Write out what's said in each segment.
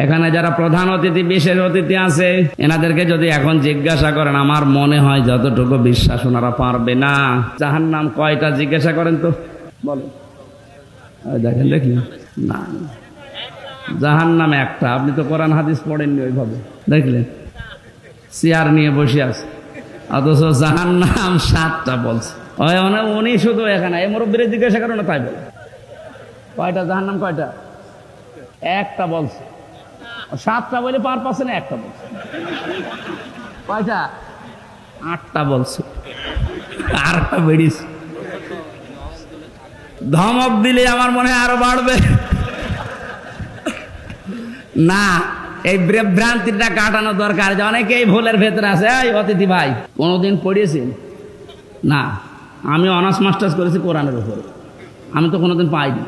এখানে যারা প্রধান অতিথি বিশেষ অতিথি আছে এনাদেরকে যদি এখন জিজ্ঞাসা করেন, আমার মনে হয় যতটুকু বিশ্বাস ওনারা পারবে না। জাহান্নাম কয়টা জিজ্ঞাসা করেন তো, বলেন। দেখেন দেখি না, জাহান্নাম একটা। আপনি তো কোরআন হাদিস পড়েননি ওইভাবে, দেখলেন চেয়ার নিয়ে বসে আছে, অথচ জাহান্নাম 7টা বলছে। উনি শুধু এখানে এই মুরব্বীরা জিজ্ঞাসা করেন না, তাই বলে কয়টা জাহান্নাম, কয়টা? একটা বলছে। 7টা বলে পার পাচ্ছে না, একটা বলছে। কয়টা? 8টা বলছে, আর একটা বেরিয়েছে। ধমক দিলে আমার মনে হয় আরো বাড়বে। না, এই ভ্রান্তিটা কাটানো দরকার। যে অনেকেই ভুলের ভেতরে আছে। এই অতিথি ভাই, কোনোদিন পড়িয়েছেন? না, আমি অনার্স মাস্টার্স করেছি কোরআনের উপরে, আমি তো কোনোদিন পাইনি।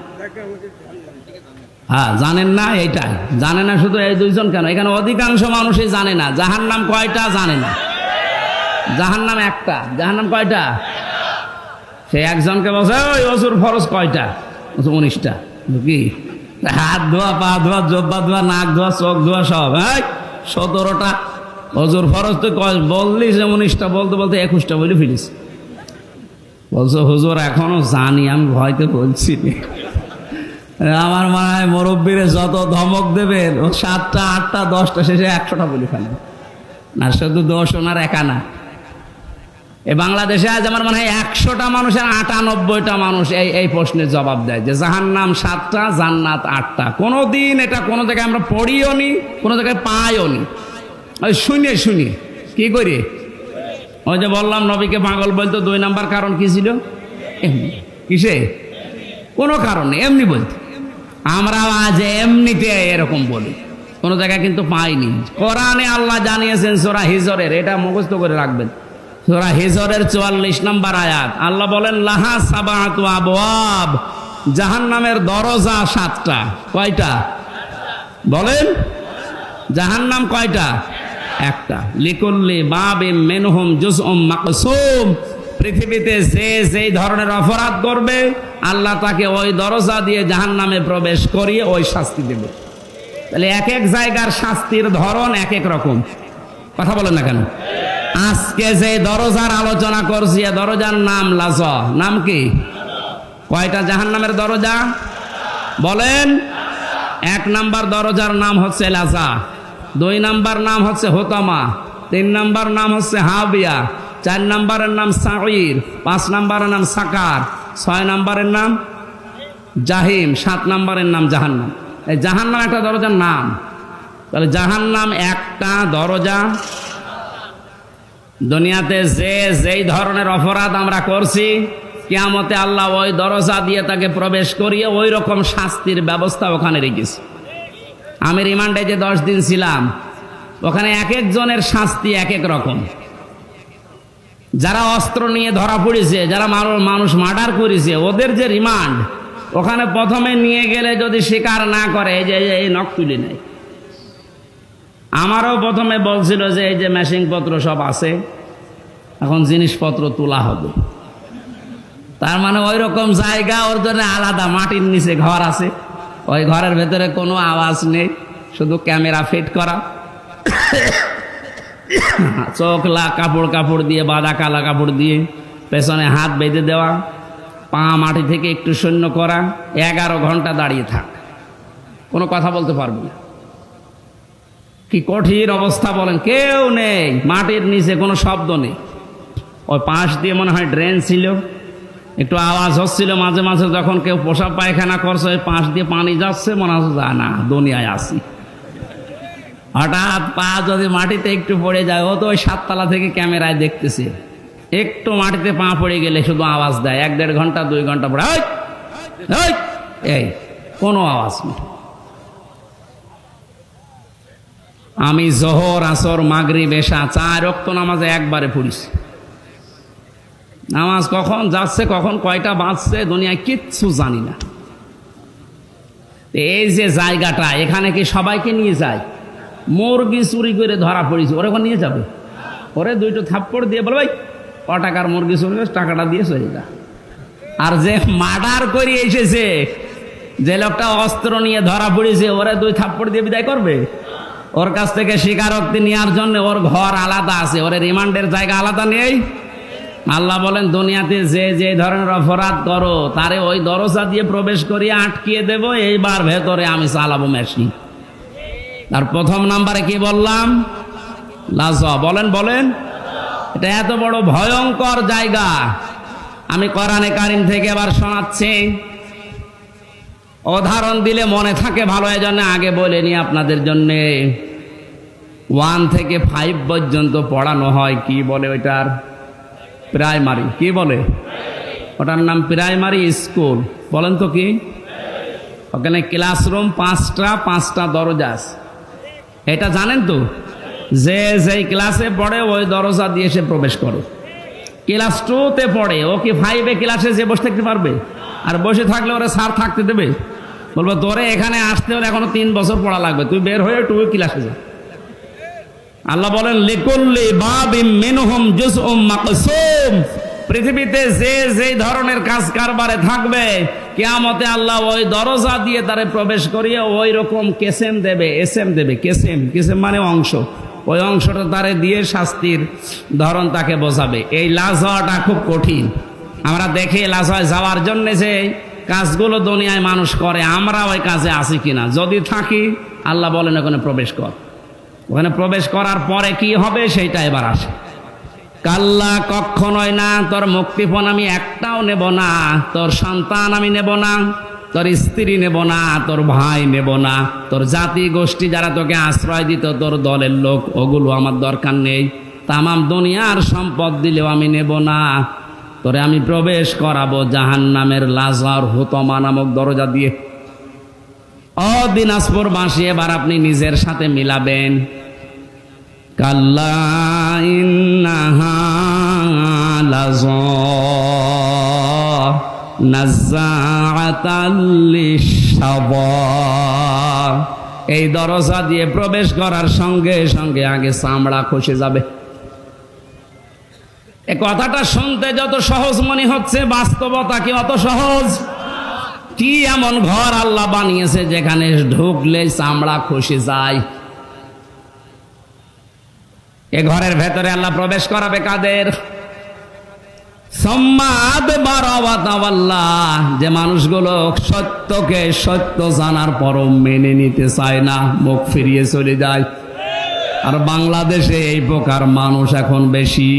হ্যাঁ, জানেন না, এইটাই জানে না। শুধু এই দুইজন কেন, এখানে অধিকাংশ মানুষই জানে না জাহান্নাম কয়টা, জানে না। জাহান্নাম একটা। জাহান্নাম কয়টা? সে একজনকে বলছে ওই অজুর ফরজ কয়টা? 19টা। কি হাত ধোয়া, পা ধোয়া, জব্বা ধোয়া, নাক ধোয়া, চোখ ধোয়া, সব 17টা। অজুর ফরজ তো বললি 19টা, বলতে বলতে 21টা বলে ফিরিস। বলছো হুজুর এখনো জানি, আমি ভয়তে বলছি। আমার মনে হয় মুরব্বীরে যত ধমক দেবেন, ও 7টা, 8টা, 10টা শেষে 100টা বলে ফেলেন। না, শুধু 10 ওনার একা না। এই বাংলাদেশে আজ আমার মনে হয় 100টা মানুষের 98টা মানুষ এই প্রশ্নের জবাব দেয় যে জাহান্নাম 7টা, জান্নাত 8টা। কোনোদিন এটা কোনো জায়গায় আমরা পড়িও নি, কোনো জায়গায় পাইও নি। ওই শুনি কি করি? ওই যে বললাম নবীকে পাগল বলতো, 2 নাম্বার কারণ কি ছিল? এমনি। কিসে? কোনো কারণ নেই, এমনি বলতো। আমরা আজ এমনিতে এরকম বলি, কোনো জায়গায় কিন্তু পাইনি। কোরআনে আল্লাহ জানিয়েছেন সূরা হিজরের, এটা মুখস্থ করে রাখবেন। সূরা হিজরের 44 নম্বর আয়াত, আল্লাহ বলেন লাহা সাবাতু আবওয়াব, জাহান্নামের দরজা 7টা। কয়টা বলেন? জাহান্নাম কয়টা? একটা। লিকুল্লি বাবিম মিনহুম জুজউম মাকসুম, পৃথিবীতে যে যেই ধরনের অপরাধ করবে আল্লাহ তাকে ওই দরজা দিয়ে জাহান্নামে প্রবেশ করিয়ে ওই শাস্তি দেবে। তাহলে এক এক জায়গার শাস্তির ধরন এক এক রকম। কথা বলেন না কেন? আজকে যে দরজার আলোচনা করছি, দরজার নাম লাজা। নাম কি? কয়টা জাহান্নামের দরজা বলেন? 1 নাম্বার দরজার নাম হচ্ছে লাজা, 2 নাম্বার নাম হচ্ছে হোতামা, 3 নাম্বার নাম হচ্ছে হাবিয়া, 4 নাম্বারের নাম সাঈর, 5 নাম্বারের নাম সাকার, 6 নাম্বারের নাম জাহিম, 7 নাম্বারের নাম জাহান্নাম। এই জাহান্নাম একটা দরজার নাম। তাহলে জাহান্নাম একটা দরজা। দুনিয়াতে যে যেই ধরনের অপরাধ আমরা করছি, কিয়ামতে আল্লাহ ওই দরজা দিয়ে তাকে প্রবেশ করিয়ে ওই রকম শাস্তির ব্যবস্থা ওখানে রেখেছে। আমি রিমান্ডে যে 10 দিন ছিলাম, ওখানে এক একজনের শাস্তি এক এক রকম। যারা অস্ত্র নিয়ে ধরা পড়েছে, যারা মানুষ মার্ডার করেছে, ওদের যে রিমান্ড, ওখানে প্রথমে নিয়ে গেলে যদি স্বীকার না করে, যে এই নখ তুলে নেয়। আমারও প্রথমে বলছিল যে এই যে মেশিনপত্র সব আছে, এখন জিনিসপত্র তোলা হবে। তার মানে ওই রকম জায়গা ওর জন্য আলাদা, মাটির নিচে ঘর আছে, ওই ঘরের ভেতরে কোনো আওয়াজ নেই, শুধু ক্যামেরা ফিট করা, চোখ কাপড় দিয়ে বাঁধা, কালা কাপড় দিয়ে পেছনে হাত বেঁধে দেওয়া, পা মাটি থেকে একটু শূন্য করা, 11 ঘন্টা দাঁড়িয়ে থাক, কোনো কথা বলতে পারবি না। কি কঠিন অবস্থা বলেন। কেউ নেই, মাটির নিচে কোনো শব্দ নেই। ওই পাশ দিয়ে মনে হয় ড্রেন ছিল, একটু আওয়াজ হচ্ছিল মাঝে মাঝে, যখন কেউ পোশাক পায়খানা করছে, ওই পাশ দিয়ে পানি যাচ্ছে, মনে হচ্ছে যা না দুনিয়ায় আসি। হঠাৎ পা যদি মাটিতে একটু পড়ে যায়, ও তো ওই 7 তলা থেকে ক্যামেরায় দেখতেছে, একটু মাটিতে পা পড়ে গেলে শুধু আওয়াজ দেয়। 1-1.5 ঘন্টা 2 ঘন্টা পরে এই কোনো আওয়াজ নেই। আমি জোহর, আসর, মাগরিব, এশা 4 ওয়াক্ত নামাজে একবারে পড়িছি। নামাজ কখন যাচ্ছে, কখন কয়টা বাজছে, দুনিয়ায় কিচ্ছু জানি না। এই যে জায়গাটা, এখানে কি সবাইকে নিয়ে যায়? মুরগি চুরি করে ধরা পড়েছে, ওরা এখন নিয়ে যাবে? ওরে 2টো থাপ্পড় দিয়ে বলে ভাই ক টাকার মুরগি চুরি, টাকাটা দিয়ে চলে যা। আর যে মার্ডার করে এসেছে, যে লোকটা অস্ত্র নিয়ে ধরা পড়েছে ওরা 2 থাপ্পড় দিয়ে বিদায় করবে? ওর কাছ থেকে স্বীকারোক্তি নেওয়ার জন্য ওর ঘর আলাদা আছে, ওর রিমান্ডের জায়গা আলাদা নেই। আল্লাহ বলেন দুনিয়াতে যে যে ধরনের অপরাধ করো তারে ওই দরজা দিয়ে প্রবেশ করিয়ে আটকিয়ে দেব, এইবার ভেতরে আমি চালাবো মেশিন। আর প্রথম নাম্বারে কি বললাম? লাজা। বলেন বলেন, এটা এত বড় ভয়ঙ্কর জায়গা। আমি কোরআনে কারিম থেকে এবার শোনাচ্ছি, উদাহরণ দিলে মনে থাকে ভালো, এজন্য আগে বলে নি আপনাদের জন্য। 1 থেকে 5 পর্যন্ত পড়ানো হয়, কি বলে ওইটার? প্রাইমারি। কি বলে ওটার নাম? Primary school. বলেন তো কি? ওখানে ক্লাসরুম 5টা দরজা আছে, এটা জানেন তো? যে যেই ক্লাসে পড়ে ওই দরজা দিয়ে সে প্রবেশ করে। ক্লাস 2তে পড়ে, ও কি 5 ক্লাসে যে বসে থাকতে পারবে? আর বসে থাকলে ওরা স্যার থাকতে দেবে? বলবো তোরে এখানে আসতে হলে এখনো 3 বছর পড়া লাগবে, তুই বের হয়ে 2 ক্লাসে যা। আল্লাহ বলেন লিকুল্লি বাবিম মিনহুম জুজউম মাকসুম। পৃথিবীতে যে যে ধরনের কাজ কারবারে থাকবে, কিয়ামতে আল্লাহ ওই দরজা দিয়ে তারে প্রবেশ করিয়ে ওই রকম কেসেম দেবে, এসএম দেবে। কেসেম মানে অংশ, ওই অংশটা তারে দিয়ে শাস্তির ধরন তাকে বোঝাবে। এই লাশ হওয়াটা খুব কঠিন। আমরা দেখি লাশ হয় যাওয়ার জন্য যে কাজগুলো দুনিয়ায় মানুষ করে, আমরা ওই কাজে আছি কিনা। যদি থাকি আল্লাহ বলেন ওখানে প্রবেশ কর। ওখানে প্রবেশ করার পরে কি হবে সেইটা এবার আসে। কাল্লা, কখনোই না। তোর মুক্তিপণ আমি একটাও নেব না, তোর সন্তান আমি নেব না, তোর স্ত্রী নেব না, তোর ভাই নেব না, তোর জাতি গোষ্ঠী যারা তোকে আশ্রয় দিত, তোর দলের লোক, ওগুলো আমার দরকার নেই। তামাম দুনিয়ার সম্পদ দিলেও আমি নেব না। তোরে আমি প্রবেশ করাবো জাহান্নামের লাজার হুতমা নামক দরজা দিয়ে। দিনাজপুরবাসী এবার আপনি নিজের সাথে মিলাবেন। কাল্লা ইন্নাহা লাযা নাযাআতাল লিশাওয়া। এই দরজা দিয়ে প্রবেশ করার সঙ্গে সঙ্গে আগে চামড়া খসে যাবে। এ কথাটা শুনতে যত সহজ মনে হচ্ছে, বাস্তবতা কি অত সহজ? কি এমন ঘর আল্লাহ বানিয়েছে যেখানে ঢুকলে চামড়া খসে যায়? এ ঘরের ভেতরে আল্লাহ প্রবেশ করাবে কাদের? যে মানুষগুলো সত্যকে সত্য জানার পরও মেনে নিতে চায় না, মুখ ফিরিয়ে চলে যায়। আর বাংলাদেশে এই প্রকার মানুষ এখন বেশি।